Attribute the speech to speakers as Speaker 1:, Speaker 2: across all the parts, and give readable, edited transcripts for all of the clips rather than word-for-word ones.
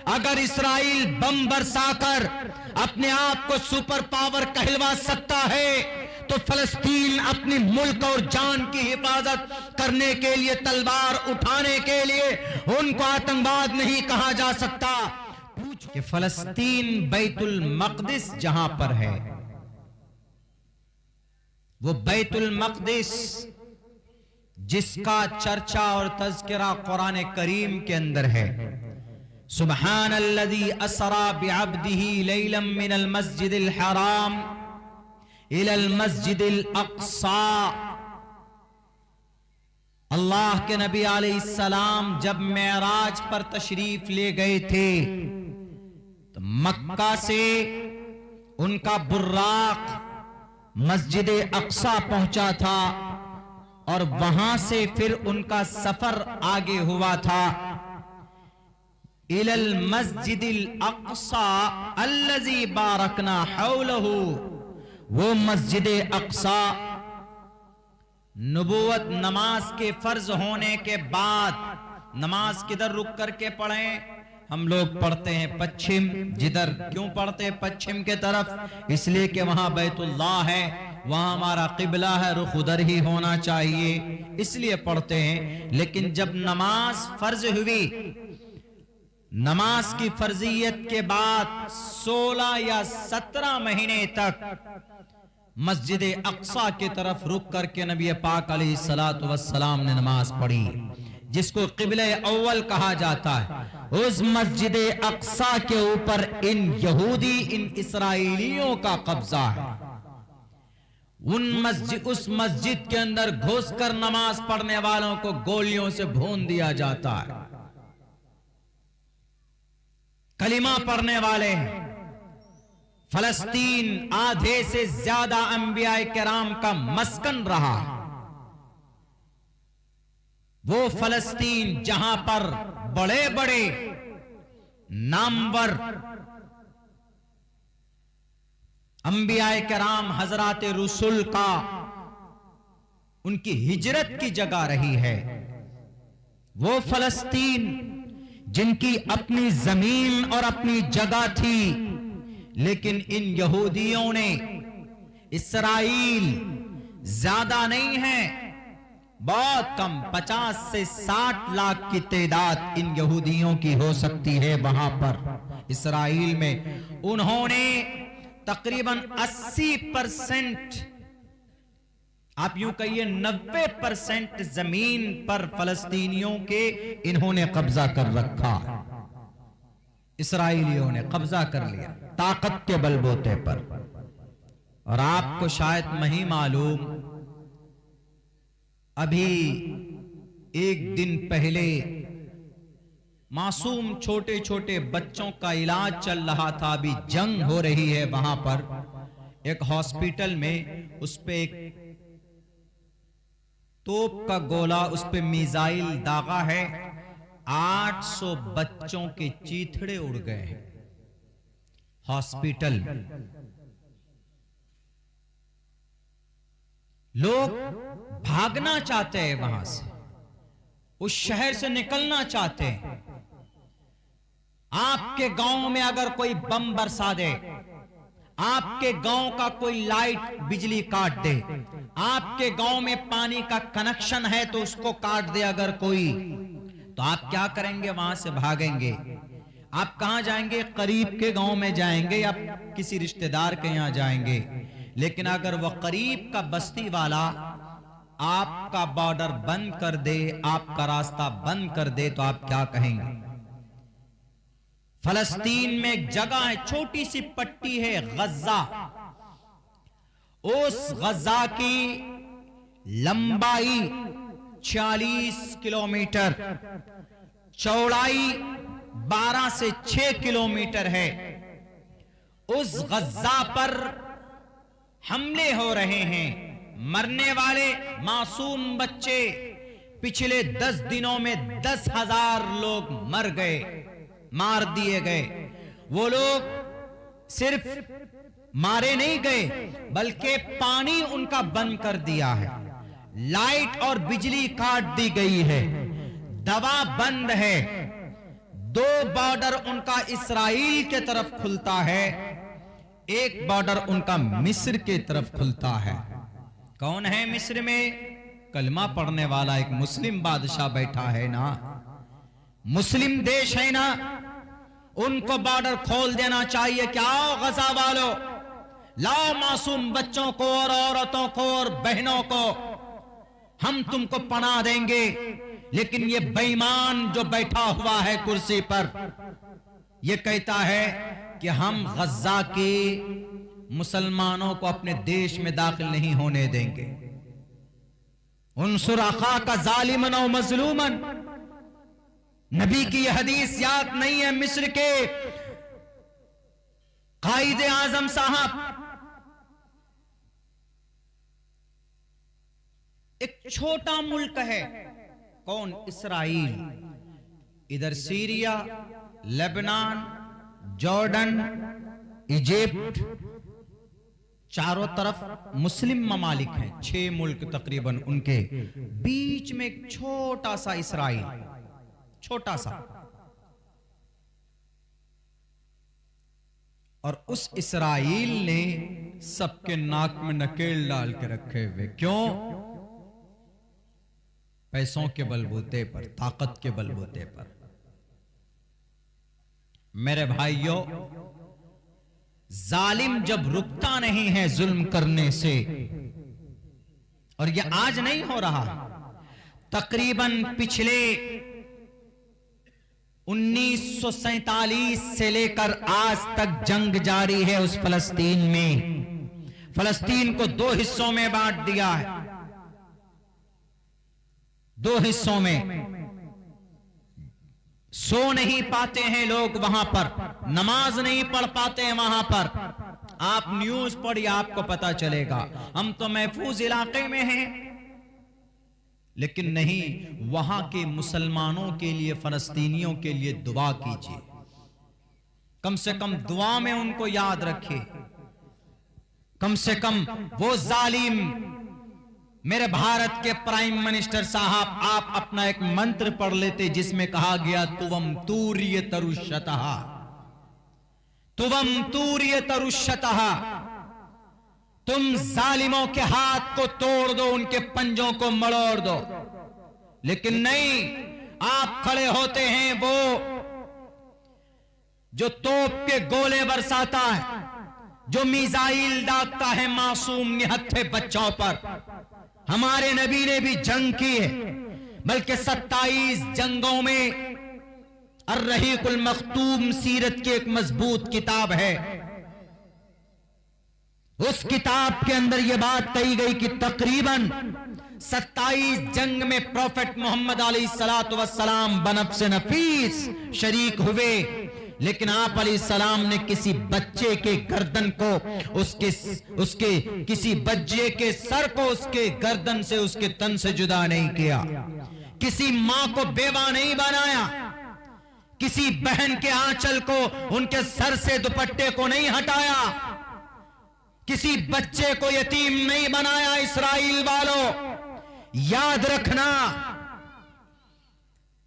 Speaker 1: اگر اسرائیل بم برسا کر اپنے آپ کو سپر پاور کہلوا سکتا ہے تو فلسطین اپنی ملک اور جان کی حفاظت کرنے کے لیے تلوار اٹھانے کے لیے ان کو آتنکواد نہیں کہا جا سکتا کہ فلسطین بیت المقدس جہاں پر ہے، وہ بیت المقدس جس کا چرچا اور تذکرہ قرآن کریم کے اندر ہے، سبحان الذی اسرا بعبدہ لیلا من المسجد الحرام الى المسجد الاقصی۔ اللہ کے نبی علیہ السلام جب معراج پر تشریف لے گئے تھے تو مکہ سے ان کا براق مسجد اقصی پہنچا تھا اور وہاں سے پھر ان کا سفر آگے ہوا تھا الى المسجد الاقصی الذی بارکنا حولہ۔ وہ مسجد اقصی نبوت نماز کے فرض ہونے کے بعد نماز کدھر رک کر کے پڑھیں؟ ہم لوگ پڑھتے ہیں پچھم، جدھر کیوں پڑھتے ہیں پچھم کے طرف؟ اس لیے کہ وہاں بیت اللہ ہے، وہاں ہمارا قبلہ ہے، رخ ادھر ہی ہونا چاہیے، اس لیے پڑھتے ہیں۔ لیکن جب نماز فرض ہوئی، نماز کی فرضیت کے بعد 16 یا 17 مہینے تک مسجد اقصی کی طرف رک کر کے نبی پاک علیہ السلام نے نماز پڑھی، جس کو قبلہ اول کہا جاتا ہے۔ اس مسجد اقصی کے اوپر ان یہودی، ان اسرائیلیوں کا قبضہ ہے۔ اس مسجد کے اندر گھس کر نماز پڑھنے والوں کو گولیوں سے بھون دیا جاتا ہے۔ کلمہ پڑھنے والے ہیں۔ فلسطین آدھے سے زیادہ انبیاء کرام کا مسکن رہا، وہ فلسطین جہاں پر بڑے بڑے نامور انبیاء کرام حضرات رسول کا ان کی ہجرت کی جگہ رہی ہے، وہ فلسطین جن کی اپنی زمین اور اپنی جگہ تھی، لیکن ان یہودیوں نے، اسرائیل زیادہ نہیں ہے، بہت کم 50 سے 60 لاکھ کی تعداد ان یہودیوں کی ہو سکتی ہے وہاں پر اسرائیل میں۔ انہوں نے تقریباً 80%، آپ یوں کہیے 90% زمین پر فلسطینیوں کے انہوں نے قبضہ کر رکھا، اسرائیلیوں نے قبضہ کر لیا طاقت کے بل بوتے پر۔ اور آپ کو شاید نہیں معلوم، ابھی ایک دن پہلے معصوم چھوٹے چھوٹے بچوں کا علاج چل رہا تھا، ابھی جنگ ہو رہی ہے وہاں پر ایک ہاسپٹل میں، اس پہ ایک توپ کا گولہ، اس پہ میزائل داغا ہے، 800 بچوں کے چیتھڑے اڑ گئے ہیں ہاسپٹل۔ لوگ بھاگنا چاہتے ہیں وہاں سے، اس شہر سے نکلنا چاہتے ہیں۔ آپ کے گاؤں میں اگر کوئی بم برسا دے، آپ کے گاؤں کا کوئی لائٹ بجلی کاٹ دے، آپ کے گاؤں میں پانی کا کنکشن ہے تو اس کو کاٹ دے اگر کوئی، تو آپ کیا کریں گے؟ وہاں سے بھاگیں گے۔ آپ کہاں جائیں گے؟ قریب کے گاؤں میں جائیں گے یا کسی رشتہ دار کے یہاں جائیں گے۔ لیکن اگر وہ قریب کا بستی والا آپ کا بارڈر بند کر دے، آپ کا راستہ بند کر دے، تو آپ کیا کہیں گے؟ فلسطین میں ایک جگہ ہے، چھوٹی سی پٹی ہے غزہ، اس غزہ کی لمبائی 40 کلومیٹر، چوڑائی 12 سے 6 کلومیٹر ہے۔ اس غزہ پر حملے ہو رہے ہیں، مرنے والے معصوم بچے، پچھلے 10 دنوں میں 10,000 لوگ مر گئے، مار دیے گئے۔ وہ لوگ صرف مارے نہیں گئے بلکہ پانی ان کا بند کر دیا ہے، لائٹ اور بجلی کاٹ دی گئی ہے، دوا بند ہے، دو بارڈر ان کا اسرائیل کے طرف کھلتا ہے، ایک بارڈر ان کا مصر کے طرف کھلتا ہے۔ کون ہے مصر میں؟ کلمہ پڑھنے والا ایک مسلم بادشاہ بیٹھا ہے نا، مسلم دیش ہے نا، ان کو بارڈر کھول دینا چاہیے کہ آؤ غزہ والو، لاؤ معصوم بچوں کو اور عورتوں کو اور بہنوں کو، ہم تم کو پناہ دیں گے۔ لیکن یہ بے ایمان جو بیٹھا ہوا ہے کرسی پر، یہ کہتا ہے کہ ہم غزہ کے مسلمانوں کو اپنے دیش میں داخل نہیں ہونے دیں گے۔ انصر اخاک ظالما و مظلوما، نبی کی یہ حدیث یاد نہیں ہے؟ مصر کے قائد اعظم صاحب ایک چھوٹا ملک ہے، کون؟ اسرائیل، ادھر سیریا، لبنان، جارڈن، ایجپٹ، چاروں طرف مسلم ممالک ہیں، 6 ملک تقریباً، ان کے بیچ میں ایک چھوٹا سا اسرائیل، چھوٹا سا، اور اس اسرائیل نے سب کے ناک میں نکیل ڈال کے رکھے ہوئے۔ کیوں؟ پیسوں کے بلبوتے پر، طاقت کے بلبوتے پر۔ میرے بھائیوں، ظالم جب رکتا نہیں ہے ظلم کرنے سے، اور یہ آج نہیں ہو رہا، تقریباً پچھلے 1947 سے لے کر آج تک جنگ جاری ہے اس فلسطین میں۔ فلسطین کو 2 حصوں میں بانٹ دیا ہے، 2 حصوں میں۔ سو نہیں پاتے ہیں لوگ وہاں پر، نماز نہیں پڑھ پاتے ہیں وہاں پر۔ آپ نیوز پڑھیے، آپ کو پتا چلے گا۔ ہم تو محفوظ علاقے میں ہیں، لیکن نہیں، وہاں کے مسلمانوں کے لیے، فلسطینیوں کے لیے دعا کیجیے، کم سے کم دعا میں ان کو یاد رکھیے۔ کم سے کم وہ ظالم، میرے بھارت کے پرائم منسٹر صاحب، آپ اپنا ایک منتر پڑھ لیتے جس میں کہا گیا توم توریہ ترشتہ، توم توریہ ترشتہ، تم ظالموں کے ہاتھ کو توڑ دو، ان کے پنجوں کو مڑوڑ دو۔ لیکن نہیں، آپ کھڑے ہوتے ہیں وہ جو توپ کے گولے برساتا ہے، جو میزائل داغتا ہے معصوم نہتھے بچوں پر۔ ہمارے نبی نے بھی جنگ کی ہے، بلکہ 27 جنگوں میں۔ الرحیق المختوم سیرت کی ایک مضبوط کتاب ہے، اس کتاب کے اندر یہ بات کہی گئی کہ تقریباً 27 جنگ میں پروفٹ محمد علیہ السلام بنفس نفیس شریک ہوئے، لیکن آپ علیہ السلام نے کسی بچے کے گردن کو، اس کے کسی بچے کے سر کو اس کے گردن سے، اس کے تن سے جدا نہیں کیا، کسی ماں کو بیوہ نہیں بنایا، کسی بہن کے آنچل کو، ان کے سر سے دوپٹے کو نہیں ہٹایا، کسی بچے کو یتیم نہیں بنایا۔ اسرائیل والوں، یاد رکھنا،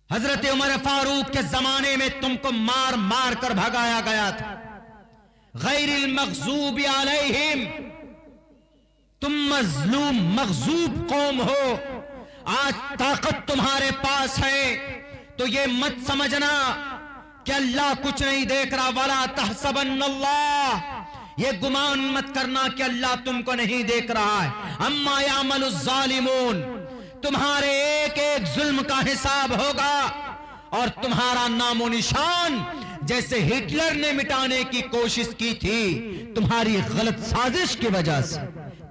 Speaker 1: حضرت عمر فاروق کے زمانے میں تم کو مار مار کر بھگایا گیا تھا۔ غیر المغضوب علیہم، تم مظلوم مغضوب قوم ہو۔ آج طاقت تمہارے پاس ہے تو یہ مت سمجھنا کہ اللہ کچھ نہیں دیکھ رہا، وَلَا تَحْسَبَنَّ اللَّهَ، یہ گمان مت کرنا کہ اللہ تم کو نہیں دیکھ رہا ہے۔ اما یعمل الظالمون، تمہارے ایک ایک ظلم کا حساب ہوگا، اور تمہارا نام و نشان جیسے ہٹلر نے مٹانے کی کوشش کی تھی، تمہاری غلط سازش کی وجہ سے،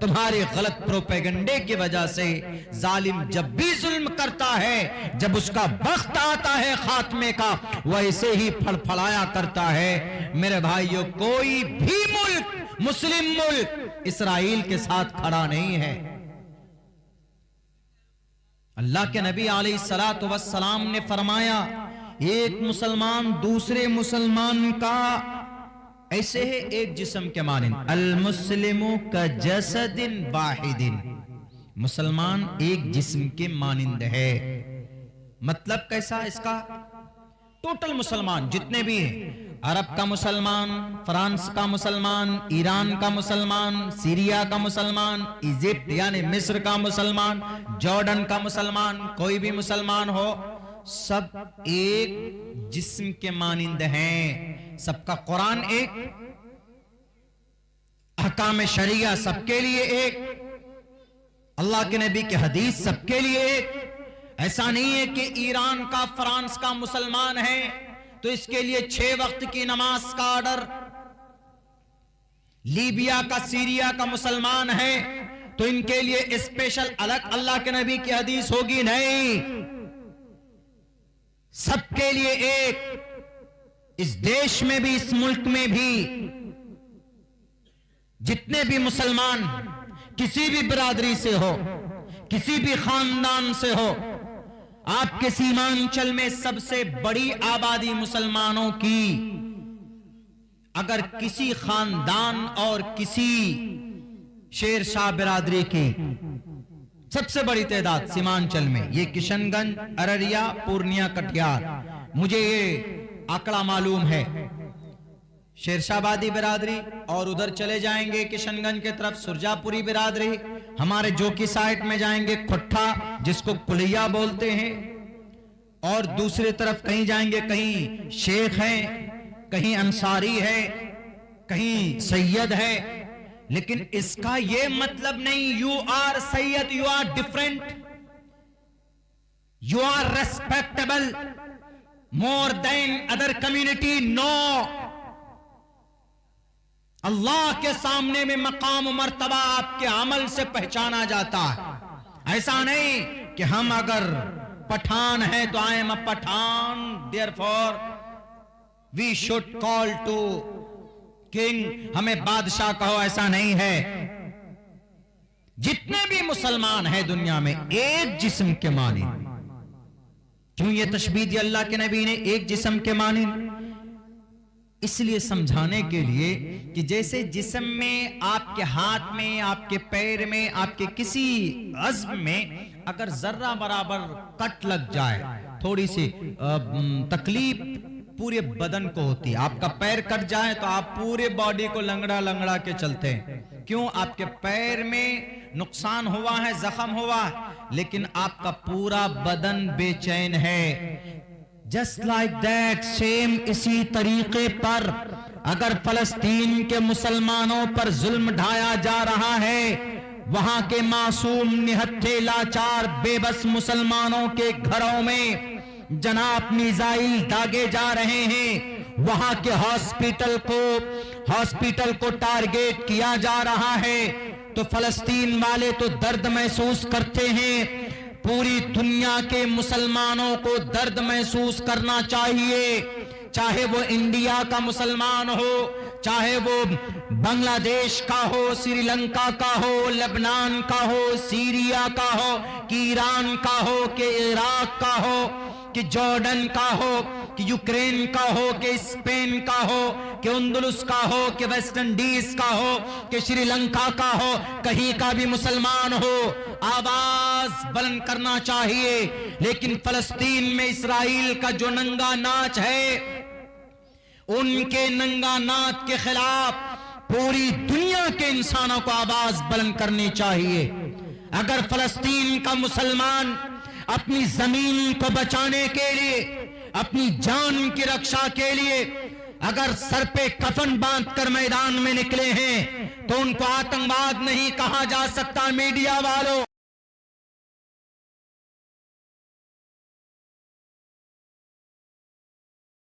Speaker 1: تمہارے غلط پروپیگنڈے کی وجہ سے، ظالم جب بھی ظلم کرتا ہے، جب اس کا وقت آتا ہے خاتمے کا، وہ ایسے ہی پھڑ پھڑایا کرتا ہے۔ میرے بھائیوں، کوئی بھی ملک، مسلم ملک، اسرائیل کے ساتھ کھڑا نہیں ہے۔ اللہ کے نبی علیہ السلام نے فرمایا، ایک مسلمان دوسرے مسلمان کا ایسے ہے ایک جسم کے مانند، المسلم کجسد واحد، مسلمان ایک جسم کے مانند ہے۔ مطلب کیسا اس کا؟ ٹوٹل مسلمان جتنے بھی ہیں، عرب کا مسلمان، فرانس کا مسلمان، ایران کا مسلمان، سیریا کا مسلمان، ایجپٹ یعنی مصر کا مسلمان، جارڈن کا مسلمان، کوئی بھی مسلمان ہو، سب ایک جسم کے مانند ہیں. سب کا قرآن ایک، احکام شریعہ سب کے لیے ایک، اللہ کے نبی کی حدیث سب کے لیے ایک. ایسا نہیں ہے کہ ایران کا فرانس کا مسلمان ہے تو اس کے لیے 6 وقت کی نماز کا آرڈر، لیبیا کا سیریا کا مسلمان ہے تو ان کے لیے اسپیشل الگ اللہ کے نبی کی حدیث ہوگی. نہیں، سب کے لیے ایک. اس دیش میں بھی، اس ملک میں بھی جتنے بھی مسلمان کسی بھی برادری سے ہو، کسی بھی خاندان سے ہو، آپ کے سیمانچل میں سب سے بڑی آبادی مسلمانوں کی، اگر کسی خاندان اور کسی شیر شاہ برادری کی سب سے بڑی تعداد سیمانچل میں، یہ کشن گنج، ارریا، پورنیا، کٹیہار، مجھے یہ آنکڑا معلوم ہے. شیرشاہ آبادی برادری، اور ادھر چلے جائیں گے کشن گنج کے طرف سرجا پوری برادری، ہمارے جوکی سائٹ میں جائیں گے کھٹھا جس کو کلیا بولتے ہیں، اور دوسری طرف کہیں جائیں گے کہیں شیخ ہیں، کہیں انصاری ہے، کہیں سید ہے. لیکن اس کا یہ مطلب نہیں you are Syed, you are different, you are respectable more than other community. No, اللہ کے سامنے میں مقام و مرتبہ آپ کے عمل سے پہچانا جاتا ہے. ایسا نہیں کہ ہم اگر پٹھان ہیں تو I am a Pathan therefore we should call to king، ہمیں بادشاہ کہو، ایسا نہیں ہے. جتنے بھی مسلمان ہیں دنیا میں ایک جسم کے مانند. کیوں یہ تشبیہ دی اللہ کے نبی نے ایک جسم کے مانند؟ اس لیے سمجھانے کے لیے کہ جیسے جسم میں، آپ کے ہاتھ میں، آپ کے پیر میں، آپ کے کسی عضو میں اگر ذرہ برابر کٹ لگ جائے، تھوڑی سی تکلیف پورے بدن کو ہوتی ہے. آپ کا پیر کٹ جائے تو آپ پورے باڈی کو لنگڑا لنگڑا کے چلتے ہیں. کیوں؟ آپ کے پیر میں نقصان ہوا ہے، زخم ہوا ہے، لیکن آپ کا پورا بدن بے چین ہے. Just like that, same اسی طریقے پر اگر فلسطین کے مسلمانوں پر ظلم ڈھایا جا رہا ہے، وہاں کے معصوم نہتھے لاچار بے بس مسلمانوں کے گھروں میں جناب میزائل داغے جا رہے ہیں، وہاں کے ہاسپیٹل کو ٹارگیٹ کیا جا رہا ہے، تو فلسطین والے تو درد محسوس کرتے ہیں. پوری دنیا کے مسلمانوں کو درد محسوس کرنا چاہیے، چاہے وہ انڈیا کا مسلمان ہو، چاہے وہ بنگلہ دیش کا ہو، سری لنکا کا ہو، لبنان کا ہو، سیریا کا ہو، کہ ایران کا ہو، کہ عراق کا ہو، کہ جارڈن کا ہو، کہ یوکرین کا ہو، کہ اسپین کا ہو، کہ اندلس کا ہو، کہ ویسٹ انڈیز کا ہو، کہ سری لنکا کا ہو، کہیں کا بھی مسلمان ہو، آواز بلند کرنا چاہیے. لیکن فلسطین میں اسرائیل کا جو ننگا ناچ ہے، ان کے ننگا ناچ کے خلاف پوری دنیا کے انسانوں کو آواز بلند کرنی چاہیے. اگر فلسطین کا مسلمان اپنی زمین کو بچانے کے لیے، اپنی جان کی رکشا کے لیے اگر سر پہ کفن باندھ کر میدان میں نکلے ہیں تو ان کو آتنکواد نہیں کہا جا سکتا. میڈیا والوں